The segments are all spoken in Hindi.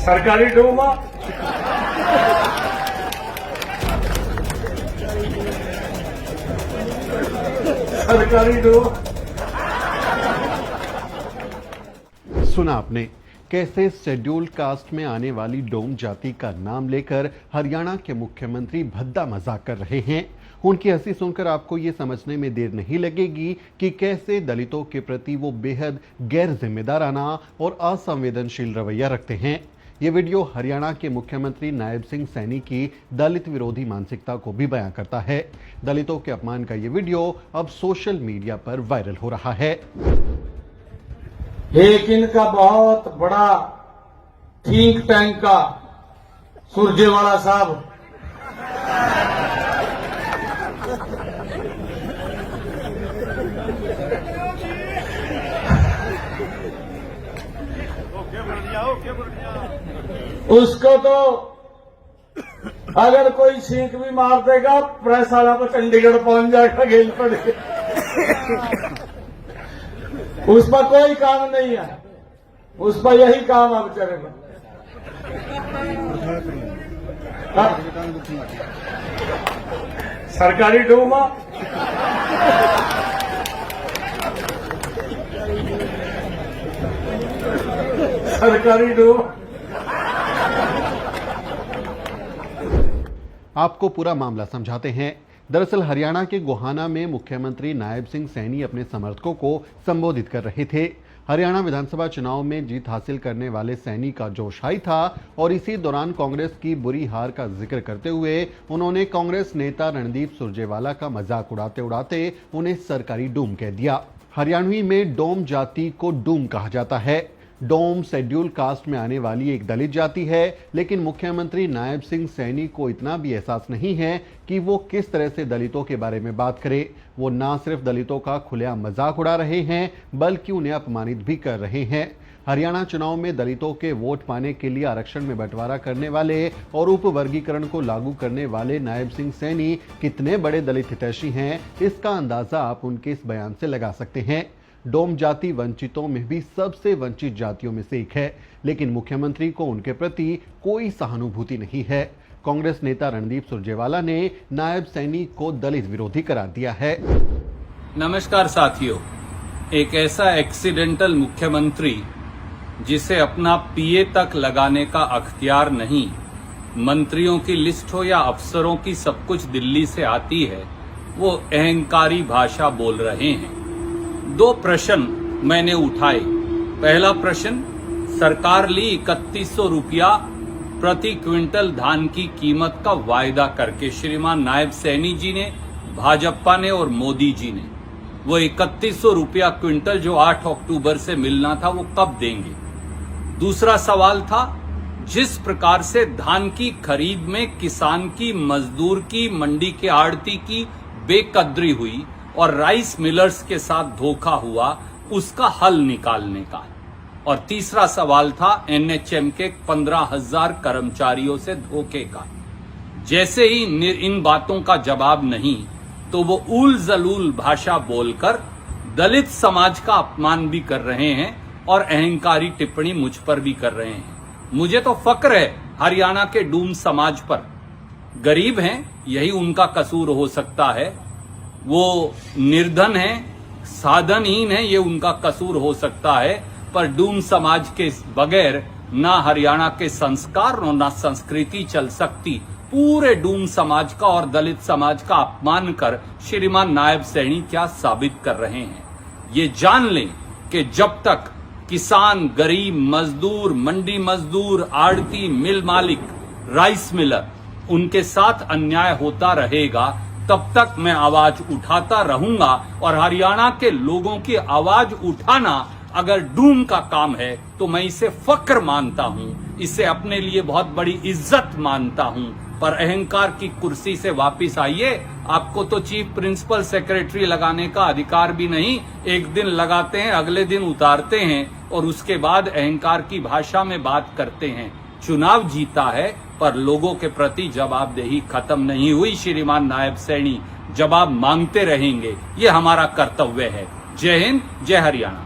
सरकारी डूम सरकारी डूम। सुना आपने कैसे शेड्यूल्ड कास्ट में आने वाली डोम जाति का नाम लेकर हरियाणा के मुख्यमंत्री भद्दा मजाक कर रहे हैं। उनकी हंसी सुनकर आपको ये समझने में देर नहीं लगेगी कि कैसे दलितों के प्रति वो बेहद गैर जिम्मेदाराना और असंवेदनशील रवैया रखते हैं। ये वीडियो हरियाणा के मुख्यमंत्री नायब सिंह सैनी की दलित विरोधी मानसिकता को भी बयां करता है। दलितों के अपमान का ये वीडियो अब सोशल मीडिया पर वायरल हो रहा है। एक इनका बहुत बड़ा थिंक टैंक का सुरजेवाला साहब उसको तो अगर कोई छींक भी मार देगा प्रेस वाला तो चंडीगढ़ पहुंच जाएगा गेल पड़े। उस पर कोई काम नहीं है, उस पर यही काम अब चलेगा। सरकारी डूम सरकारी डूम। आपको पूरा मामला समझाते हैं। दरअसल हरियाणा के गोहाना में मुख्यमंत्री नायब सिंह सैनी अपने समर्थकों को संबोधित कर रहे थे। हरियाणा विधानसभा चुनाव में जीत हासिल करने वाले सैनी का जोश हाई था और इसी दौरान कांग्रेस की बुरी हार का जिक्र करते हुए उन्होंने कांग्रेस नेता रणदीप सुरजेवाला का मजाक उड़ाते उड़ाते उन्हें सरकारी डूम कह दिया। हरियाणवी में डोम जाति को डूम कहा जाता है। डोम शेड्यूल कास्ट में आने वाली एक दलित जाति है, लेकिन मुख्यमंत्री नायब सिंह सैनी को इतना भी एहसास नहीं है कि वो किस तरह से दलितों के बारे में बात करें। वो ना सिर्फ दलितों का खुलेआम मजाक उड़ा रहे हैं बल्कि उन्हें अपमानित भी कर रहे हैं। हरियाणा चुनाव में दलितों के वोट पाने के लिए आरक्षण में बंटवारा करने वाले और उप वर्गीकरण को लागू करने वाले नायब सिंह सैनी कितने बड़े दलित हितैषी हैं, इसका अंदाजा आप उनके इस बयान से लगा सकते हैं। डोम जाति वंचितों में भी सबसे वंचित जातियों में से एक है, लेकिन मुख्यमंत्री को उनके प्रति कोई सहानुभूति नहीं है। कांग्रेस नेता रणदीप सुरजेवाला ने नायब सैनी को दलित विरोधी करार दिया है। नमस्कार साथियों, एक ऐसा एक्सीडेंटल मुख्यमंत्री जिसे अपना पीए तक लगाने का अख्तियार नहीं, मंत्रियों की लिस्ट हो या अफसरों की सब कुछ दिल्ली से आती है, वो अहंकारी भाषा बोल रहे हैं। दो प्रश्न मैंने उठाए। पहला प्रश्न, सरकार ली 3100 रुपया प्रति क्विंटल धान की कीमत का वायदा करके श्रीमान नायब सैनी जी ने, भाजपा ने और मोदी जी ने। वो 3100 रुपया क्विंटल जो 8 अक्टूबर से मिलना था वो कब देंगे? दूसरा सवाल था, जिस प्रकार से धान की खरीद में किसान की, मजदूर की, मंडी के आड़ती की बेकदरी हुई और राइस मिलर्स के साथ धोखा हुआ, उसका हल निकालने का। और तीसरा सवाल था एनएचएम के 15,000 कर्मचारियों से धोखे का। जैसे ही इन बातों का जवाब नहीं तो वो ऊल जलूल भाषा बोलकर दलित समाज का अपमान भी कर रहे हैं और अहंकारी टिप्पणी मुझ पर भी कर रहे हैं। मुझे तो फक्र है हरियाणा के डूम समाज पर। गरीब हैं, यही उनका कसूर हो सकता है। वो निर्धन है, साधनहीन है, ये उनका कसूर हो सकता है। पर डूम समाज के बगैर ना हरियाणा के संस्कार और ना संस्कृति चल सकती। पूरे डूम समाज का और दलित समाज का अपमान कर श्रीमान नायब सैनी क्या साबित कर रहे हैं? ये जान लें कि जब तक किसान, गरीब, मजदूर, मंडी मजदूर, आड़ती, मिल मालिक, राइस मिलर, उनके साथ अन्याय होता रहेगा, तब तक मैं आवाज उठाता रहूंगा। और हरियाणा के लोगों की आवाज उठाना अगर डूम का काम है तो मैं इसे फक्र मानता हूं, इसे अपने लिए बहुत बड़ी इज्जत मानता हूं। पर अहंकार की कुर्सी से वापस आइए। आपको तो चीफ प्रिंसिपल सेक्रेटरी लगाने का अधिकार भी नहीं। एक दिन लगाते हैं, अगले दिन उतारते हैं और उसके बाद अहंकार की भाषा में बात करते हैं। चुनाव जीता है पर लोगों के प्रति जवाबदेही खत्म नहीं हुई। श्रीमान नायब सैनी जवाब मांगते रहेंगे, ये हमारा कर्तव्य है। जय हिंद, जय हरियाणा।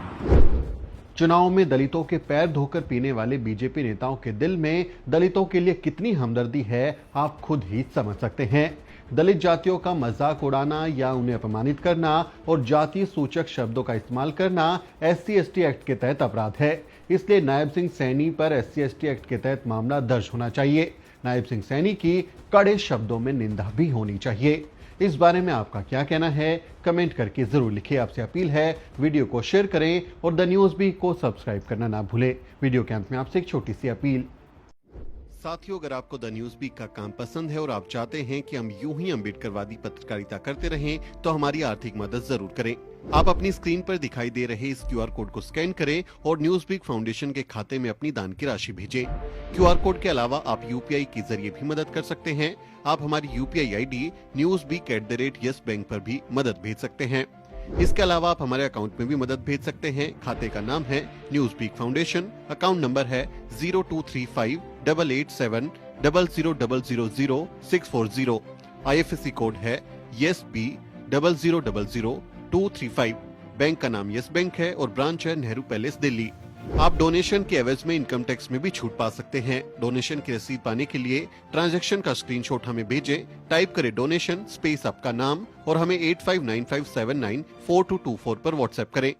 चुनाव में दलितों के पैर धोकर पीने वाले बीजेपी नेताओं के दिल में दलितों के लिए कितनी हमदर्दी है, आप खुद ही समझ सकते हैं। दलित जातियों का मजाक उड़ाना या उन्हें अपमानित करना और जातीय सूचक शब्दों का इस्तेमाल करना SC/ST एक्ट के तहत अपराध है। इसलिए नायब सिंह सैनी पर SC/ST एक्ट के तहत मामला दर्ज होना चाहिए। नायब सिंह सैनी की कड़े शब्दों में निंदा भी होनी चाहिए। इस बारे में आपका क्या कहना है, कमेंट करके जरूर लिखिए। आपसे अपील है, वीडियो को शेयर करें और द न्यूज बीट को सब्सक्राइब करना ना भूलें। वीडियो के अंत में आपसे एक छोटी सी अपील। साथियों, अगर आपको द न्यूज बीट का काम पसंद है और आप चाहते हैं कि हम यूं ही अम्बेडकरवादी पत्रकारिता करते रहें, तो हमारी आर्थिक मदद जरूर करें। आप अपनी स्क्रीन पर दिखाई दे रहे इस QR कोड को स्कैन करें और न्यूज बीट फाउंडेशन के खाते में अपनी दान की राशि भेजें। QR कोड के अलावा आप UPI के जरिए भी मदद कर सकते हैं। आप हमारी UPI ID newsbeak@YesBank पर भी मदद भेज सकते हैं। इसके अलावा आप हमारे अकाउंट में भी मदद भेज सकते हैं। खाते का नाम है News Beak Foundation, account number है 02358800000640। IFSC कोड है YesB000235। बैंक का नाम यस बैंक है और ब्रांच है नेहरू पैलेस, दिल्ली। आप डोनेशन के एवज में इनकम टैक्स में भी छूट पा सकते हैं। डोनेशन की रसीद पाने के लिए ट्रांजैक्शन का स्क्रीनशॉट हमें भेजें। टाइप करें डोनेशन स्पेस आपका नाम और हमें 8595794224 पर व्हाट्सएप करें।